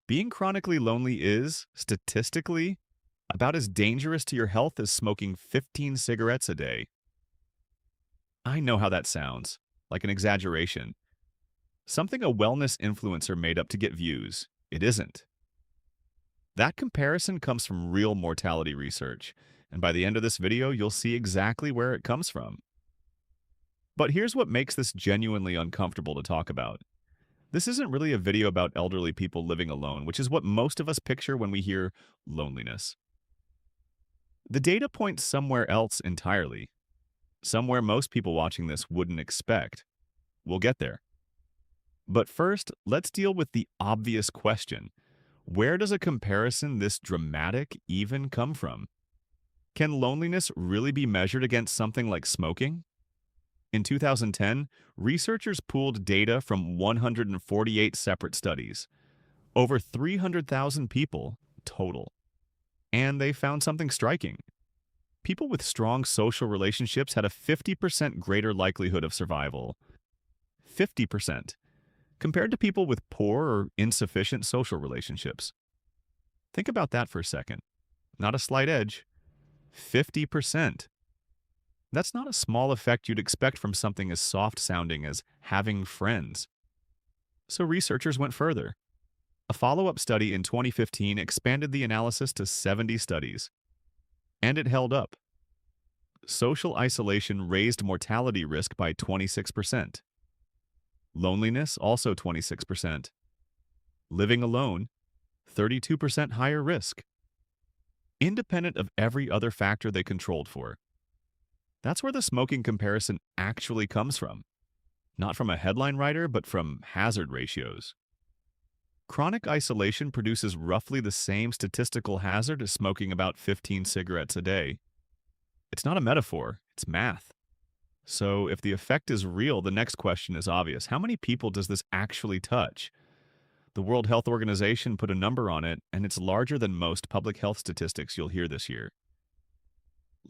Being chronically lonely is, statistically, about as dangerous to your health as smoking 15 cigarettes a day. I know how that sounds, like an exaggeration. Something a wellness influencer made up to get views. It isn't. That comparison comes from real mortality research, and by the end of this video, you'll see exactly where it comes from. But here's what makes this genuinely uncomfortable to talk about. This isn't really a video about elderly people living alone, which is what most of us picture when we hear loneliness. The data points somewhere else entirely, somewhere most people watching this wouldn't expect. We'll get there. But first, let's deal with the obvious question. Where does a comparison this dramatic even come from? Can loneliness really be measured against something like smoking? In 2010, researchers pooled data from 148 separate studies, over 300,000 people total. And they found something striking. People with strong social relationships had a 50% greater likelihood of survival. 50%, compared to people with poor or insufficient social relationships. Think about that for a second. Not a slight edge. 50%. That's not a small effect you'd expect from something as soft-sounding as having friends. So researchers went further. A follow-up study in 2015 expanded the analysis to 70 studies. And it held up. Social isolation raised mortality risk by 26%. Loneliness, also 26%. Living alone, 32% higher risk. Independent of every other factor they controlled for. That's where the smoking comparison actually comes from. Not from a headline writer, but from hazard ratios. Chronic isolation produces roughly the same statistical hazard as smoking about 15 cigarettes a day. It's not a metaphor, it's math. So if the effect is real, the next question is obvious. How many people does this actually touch? The World Health Organization put a number on it, and it's larger than most public health statistics you'll hear this year.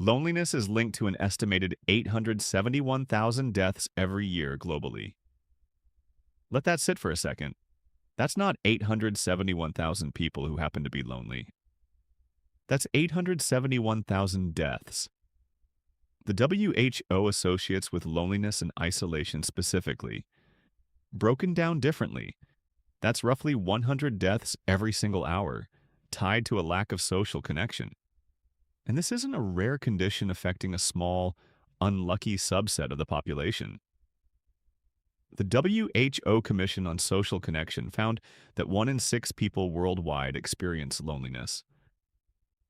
Loneliness is linked to an estimated 871,000 deaths every year globally. Let that sit for a second. That's not 871,000 people who happen to be lonely. That's 871,000 deaths. The WHO associates with loneliness and isolation specifically. Broken down differently, that's roughly 100 deaths every single hour, tied to a lack of social connection. And this isn't a rare condition affecting a small, unlucky subset of the population. The WHO Commission on Social Connection found that 1 in 6 people worldwide experience loneliness.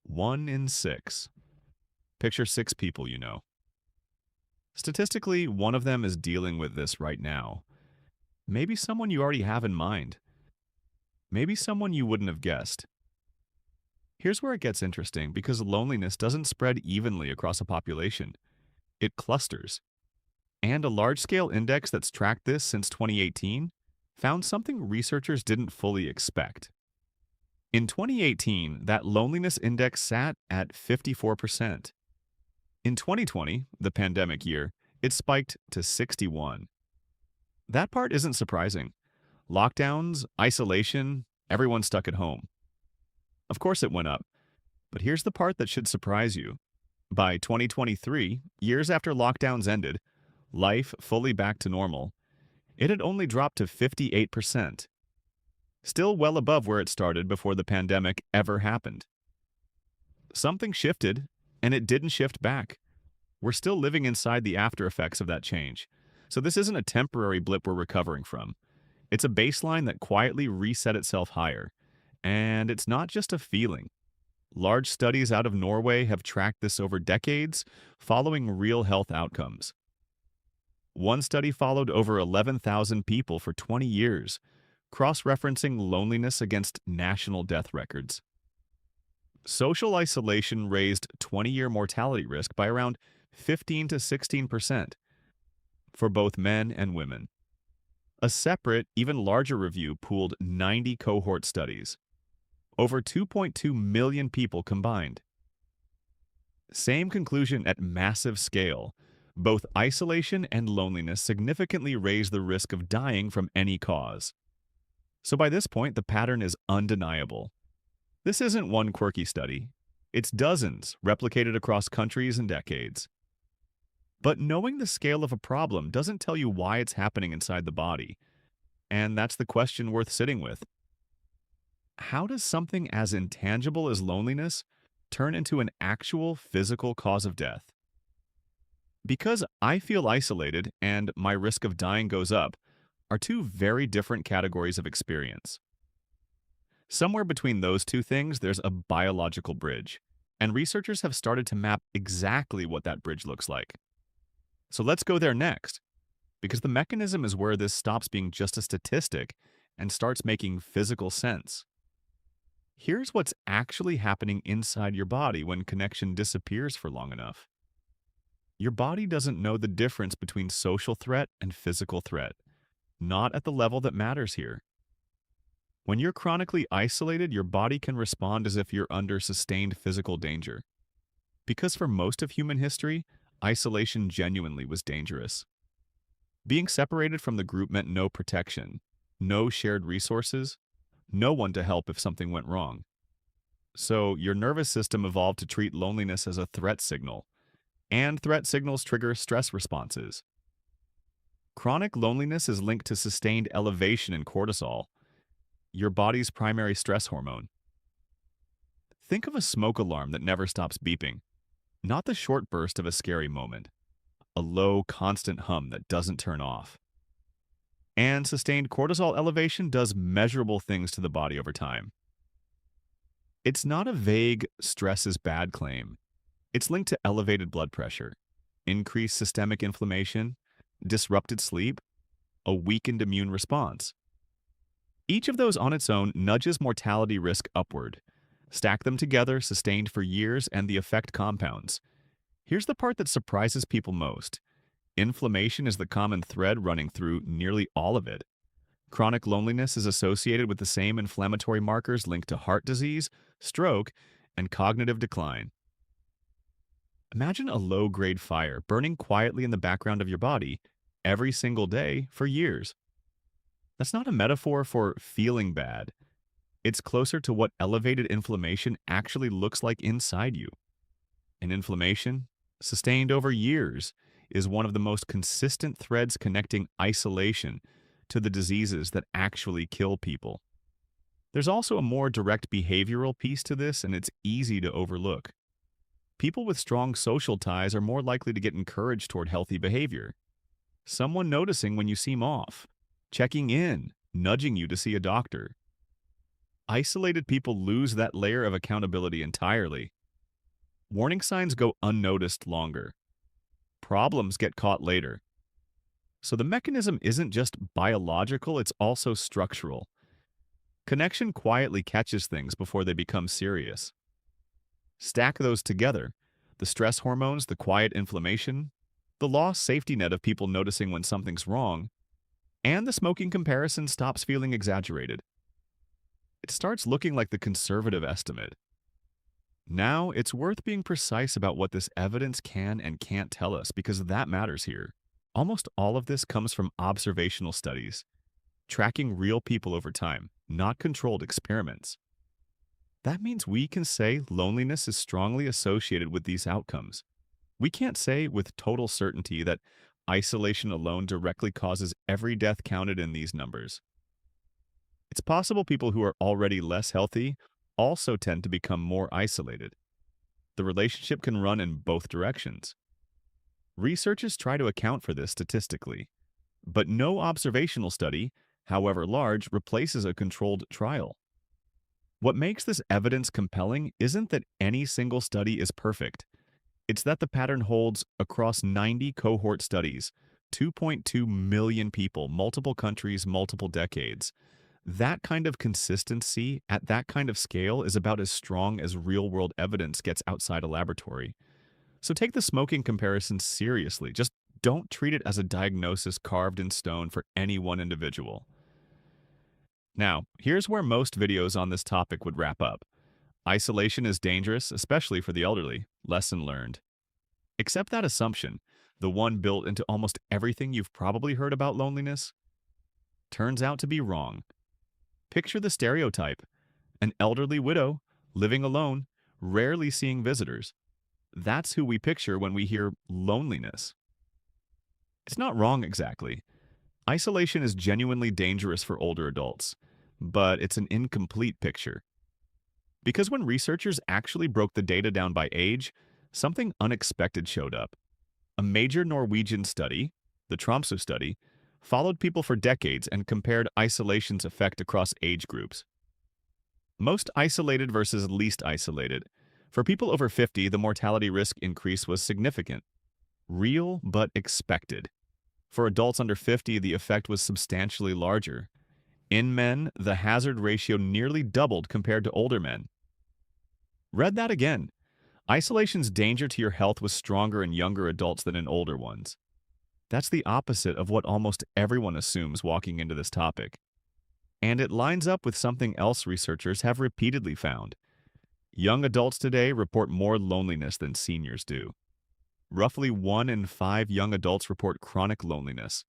1 in 6. Picture 6 people you know. Statistically, one of them is dealing with this right now. Maybe someone you already have in mind. Maybe someone you wouldn't have guessed. Here's where it gets interesting, because loneliness doesn't spread evenly across a population. It clusters. And a large-scale index that's tracked this since 2018 found something researchers didn't fully expect. In 2018, that loneliness index sat at 54%. In 2020, the pandemic year, it spiked to 61. That part isn't surprising. Lockdowns, isolation, everyone stuck at home. Of course it went up. But here's the part that should surprise you. By 2023, years after lockdowns ended, life fully back to normal, it had only dropped to 58%. Still well above where it started before the pandemic ever happened. Something shifted, and it didn't shift back. We're still living inside the after effects of that change. So this isn't a temporary blip we're recovering from. It's a baseline that quietly reset itself higher. And it's not just a feeling. Large studies out of Norway have tracked this over decades, following real health outcomes. One study followed over 11,000 people for 20 years, cross-referencing loneliness against national death records. Social isolation raised 20-year mortality risk by around 15 to 16% for both men and women. A separate, even larger review pooled 90 cohort studies. Over 2.2 million people combined. Same conclusion at massive scale. Both isolation and loneliness significantly raise the risk of dying from any cause. So by this point, the pattern is undeniable. This isn't one quirky study. It's dozens, replicated across countries and decades. But knowing the scale of a problem doesn't tell you why it's happening inside the body. And that's the question worth sitting with. How does something as intangible as loneliness turn into an actual physical cause of death? Because I feel isolated and my risk of dying goes up are two very different categories of experience. Somewhere between those two things, there's a biological bridge, and researchers have started to map exactly what that bridge looks like. So let's go there next, because the mechanism is where this stops being just a statistic and starts making physical sense. Here's what's actually happening inside your body when connection disappears for long enough. Your body doesn't know the difference between social threat and physical threat, not at the level that matters here. When you're chronically isolated, your body can respond as if you're under sustained physical danger. Because for most of human history, isolation genuinely was dangerous. Being separated from the group meant no protection, no shared resources, no one to help if something went wrong. So your nervous system evolved to treat loneliness as a threat signal, and threat signals trigger stress responses. Chronic loneliness is linked to sustained elevation in cortisol, your body's primary stress hormone. Think of a smoke alarm that never stops beeping, not the short burst of a scary moment, a low, constant hum that doesn't turn off. And sustained cortisol elevation does measurable things to the body over time. It's not a vague stress is bad claim. It's linked to elevated blood pressure, increased systemic inflammation, disrupted sleep, a weakened immune response. Each of those on its own nudges mortality risk upward. Stack them together, sustained for years, and the effect compounds. Here's the part that surprises people most. Inflammation is the common thread running through nearly all of it. Chronic loneliness is associated with the same inflammatory markers linked to heart disease, stroke, and cognitive decline. Imagine a low-grade fire burning quietly in the background of your body every single day for years. That's not a metaphor for feeling bad. It's closer to what elevated inflammation actually looks like inside you. And inflammation, sustained over years, is one of the most consistent threads connecting isolation to the diseases that actually kill people. There's also a more direct behavioral piece to this, and it's easy to overlook. People with strong social ties are more likely to get encouraged toward healthy behavior. Someone noticing when you seem off, checking in, nudging you to see a doctor. Isolated people lose that layer of accountability entirely. Warning signs go unnoticed longer. Problems get caught later. So the mechanism isn't just biological, it's also structural. Connection quietly catches things before they become serious. Stack those together, the stress hormones, the quiet inflammation, the lost safety net of people noticing when something's wrong, and the smoking comparison stops feeling exaggerated. It starts looking like the conservative estimate. Now, it's worth being precise about what this evidence can and can't tell us, because that matters here. Almost all of this comes from observational studies, tracking real people over time, not controlled experiments. That means we can say loneliness is strongly associated with these outcomes. We can't say with total certainty that isolation alone directly causes every death counted in these numbers. It's possible people who are already less healthy also tend to become more isolated. The relationship can run in both directions. Researchers try to account for this statistically, but no observational study, however large, replaces a controlled trial. What makes this evidence compelling isn't that any single study is perfect. It's that the pattern holds across 90 cohort studies, 2.2 million people, multiple countries, multiple decades. That kind of consistency at that kind of scale is about as strong as real-world evidence gets outside a laboratory. So take the smoking comparison seriously. Just don't treat it as a diagnosis carved in stone for any one individual. Now, here's where most videos on this topic would wrap up. Isolation is dangerous, especially for the elderly. Lesson learned. Accept that assumption, the one built into almost everything you've probably heard about loneliness, turns out to be wrong. Picture the stereotype: an elderly widow, living alone, rarely seeing visitors. That's who we picture when we hear loneliness. It's not wrong exactly. Isolation is genuinely dangerous for older adults, but it's an incomplete picture. Because when researchers actually broke the data down by age, something unexpected showed up. A major Norwegian study, the Tromsø Study, followed people for decades and compared isolation's effect across age groups. Most isolated versus least isolated. For people over 50, the mortality risk increase was significant. Real, but expected. For adults under 50, the effect was substantially larger. In men, the hazard ratio nearly doubled compared to older men. Read that again. Isolation's danger to your health was stronger in younger adults than in older ones. That's the opposite of what almost everyone assumes walking into this topic. And it lines up with something else researchers have repeatedly found. Young adults today report more loneliness than seniors do. Roughly 1 in 5 young adults report chronic loneliness,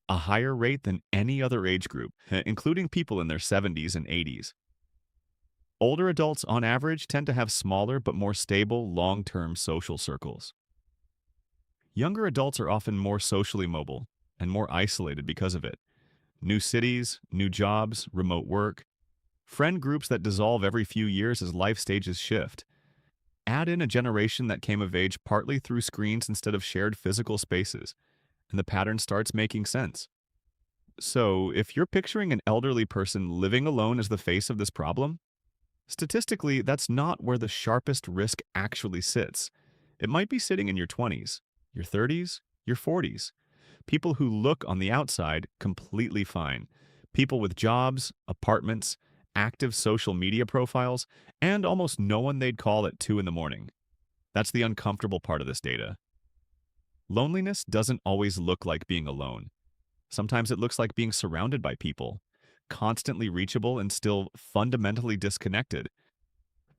a higher rate than any other age group, including people in their 70s and 80s. Older adults, on average, tend to have smaller but more stable, long-term social circles. Younger adults are often more socially mobile and more isolated because of it. New cities, new jobs, remote work, friend groups that dissolve every few years as life stages shift. Add in a generation that came of age partly through screens instead of shared physical spaces, and the pattern starts making sense. So, if you're picturing an elderly person living alone as the face of this problem, statistically, that's not where the sharpest risk actually sits. It might be sitting in your 20s, your 30s, your 40s. People who look on the outside completely fine. People with jobs, apartments, active social media profiles, and almost no one they'd call at 2 in the morning. That's the uncomfortable part of this data. Loneliness doesn't always look like being alone. Sometimes it looks like being surrounded by people, constantly reachable and still fundamentally disconnected.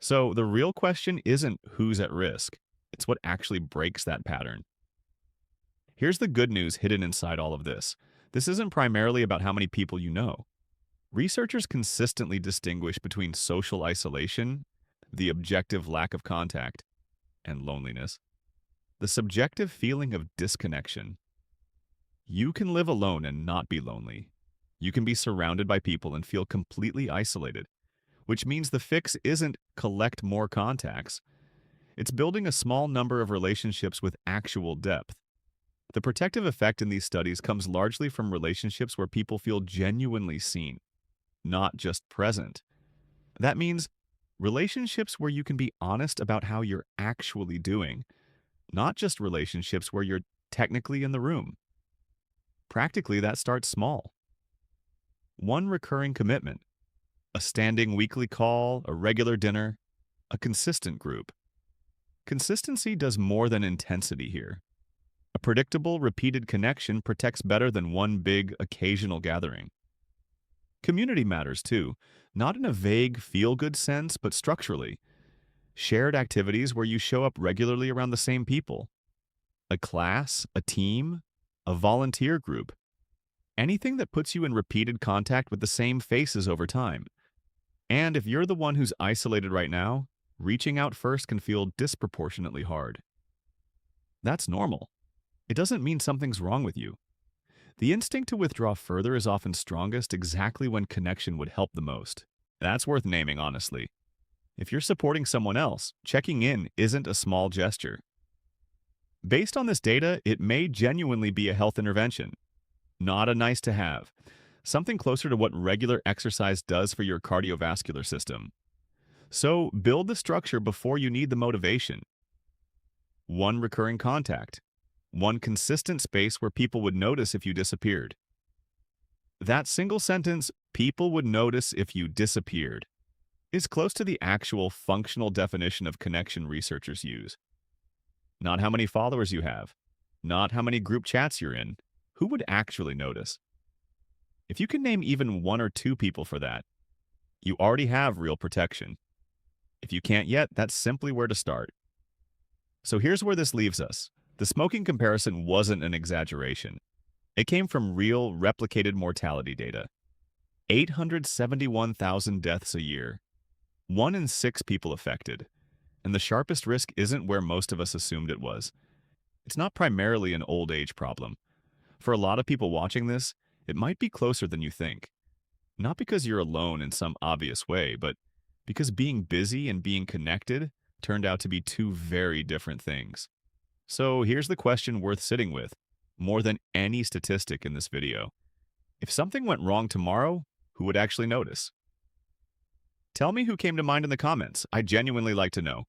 So the real question isn't who's at risk, it's what actually breaks that pattern. Here's the good news hidden inside all of this. This isn't primarily about how many people you know. Researchers consistently distinguish between social isolation, the objective lack of contact, and loneliness, the subjective feeling of disconnection. You can live alone and not be lonely. You can be surrounded by people and feel completely isolated, which means the fix isn't collect more contacts. It's building a small number of relationships with actual depth. The protective effect in these studies comes largely from relationships where people feel genuinely seen, not just present. That means relationships where you can be honest about how you're actually doing, not just relationships where you're technically in the room. Practically, that starts small. One recurring commitment, a standing weekly call, a regular dinner, a consistent group. Consistency does more than intensity here. A predictable, repeated connection protects better than one big, occasional gathering. Community matters too, not in a vague, feel-good sense, but structurally. Shared activities where you show up regularly around the same people. A class, a team, a volunteer group. Anything that puts you in repeated contact with the same faces over time. And if you're the one who's isolated right now, reaching out first can feel disproportionately hard. That's normal. It doesn't mean something's wrong with you. The instinct to withdraw further is often strongest exactly when connection would help the most. That's worth naming, honestly. If you're supporting someone else, checking in isn't a small gesture. Based on this data, it may genuinely be a health intervention, not a nice to have, something closer to what regular exercise does for your cardiovascular system. So build the structure before you need the motivation. One recurring contact. One consistent space where people would notice if you disappeared. That single sentence, people would notice if you disappeared, is close to the actual functional definition of connection researchers use. Not how many followers you have, not how many group chats you're in, who would actually notice? If you can name even 1 or 2 people for that, you already have real protection. If you can't yet, that's simply where to start. So here's where this leaves us. The smoking comparison wasn't an exaggeration. It came from real, replicated mortality data. 871,000 deaths a year. 1 in 6 people affected. And the sharpest risk isn't where most of us assumed it was. It's not primarily an old age problem. For a lot of people watching this, it might be closer than you think. Not because you're alone in some obvious way, but because being busy and being connected turned out to be two very different things. So here's the question worth sitting with, more than any statistic in this video. If something went wrong tomorrow, who would actually notice? Tell me who came to mind in the comments. I genuinely like to know.